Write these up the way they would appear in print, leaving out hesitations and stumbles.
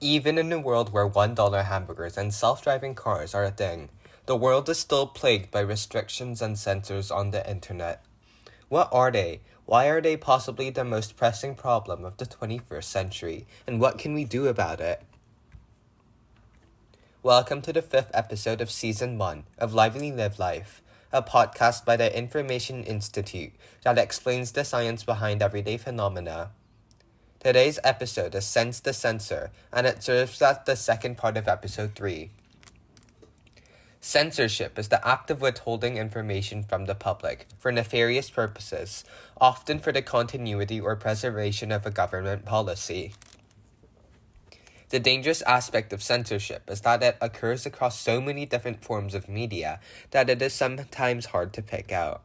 Even in a world where $1 hamburgers and self-driving cars are a thing, the world is still plagued by restrictions and censors on the internet. What are they? Why are they possibly the most pressing problem of the 21st century? And what can we do about it? Welcome to the 5th episode of Season 1 of Lively Live Life, a podcast by the Information Institute that explains the science behind everyday phenomena. Today's episode is Sense the Censor, and it serves as the second part of episode 3. Censorship is the act of withholding information from the public for nefarious purposes, often for the continuity or preservation of a government policy. The dangerous aspect of censorship is that it occurs across so many different forms of media that it is sometimes hard to pick out.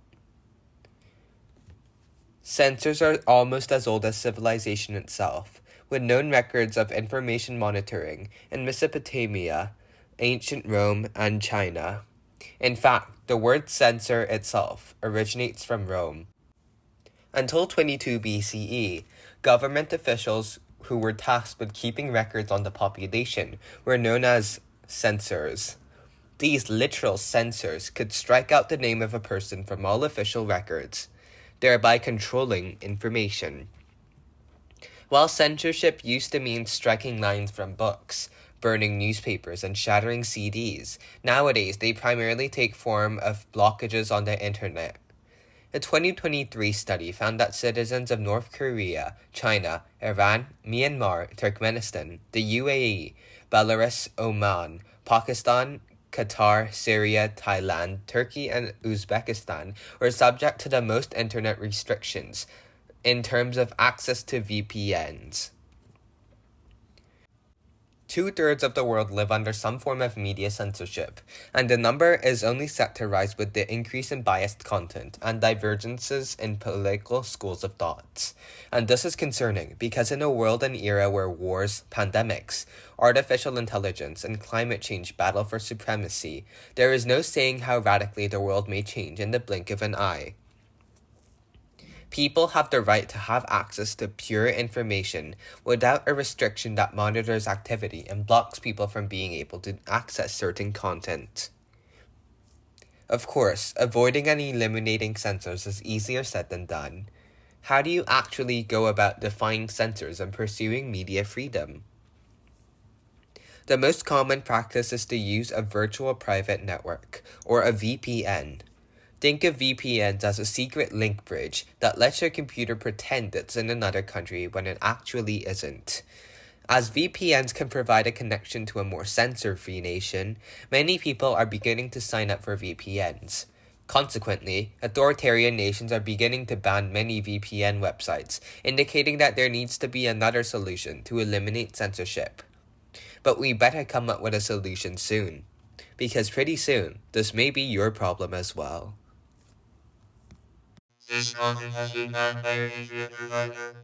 Censors are almost as old as civilization itself, with known records of information monitoring in Mesopotamia, ancient Rome, and China. In fact, the word censor itself originates from Rome. Until 22 BCE, government officials who were tasked with keeping records on the population were known as censors. These literal censors could strike out the name of a person from all official records, thereby controlling information. While censorship used to mean striking lines from books, burning newspapers, and shattering CDs, nowadays they primarily take form of blockages on the internet. A 2023 study found that citizens of North Korea, China, Iran, Myanmar, Turkmenistan, the UAE, Belarus, Oman, Pakistan, Qatar, Syria, Thailand, Turkey, and Uzbekistan were subject to the most internet restrictions in terms of access to VPNs. 2/3 of the world live under some form of media censorship, and the number is only set to rise with the increase in biased content and divergences in political schools of thought. And this is concerning because in a world and era where wars, pandemics, artificial intelligence, and climate change battle for supremacy, there is no saying how radically the world may change in the blink of an eye. People have the right to have access to pure information without a restriction that monitors activity and blocks people from being able to access certain content. Of course, avoiding and eliminating censors is easier said than done. How do you actually go about defying censors and pursuing media freedom? The most common practice is to use a virtual private network, or a VPN. Think of VPNs as a secret link bridge that lets your computer pretend it's in another country when it actually isn't. As VPNs can provide a connection to a more censor-free nation, many people are beginning to sign up for VPNs. Consequently, authoritarian nations are beginning to ban many VPN websites, indicating that there needs to be another solution to eliminate censorship. But we better come up with a solution soon, because pretty soon, this may be your problem as well. This content has been banned by your internet provider.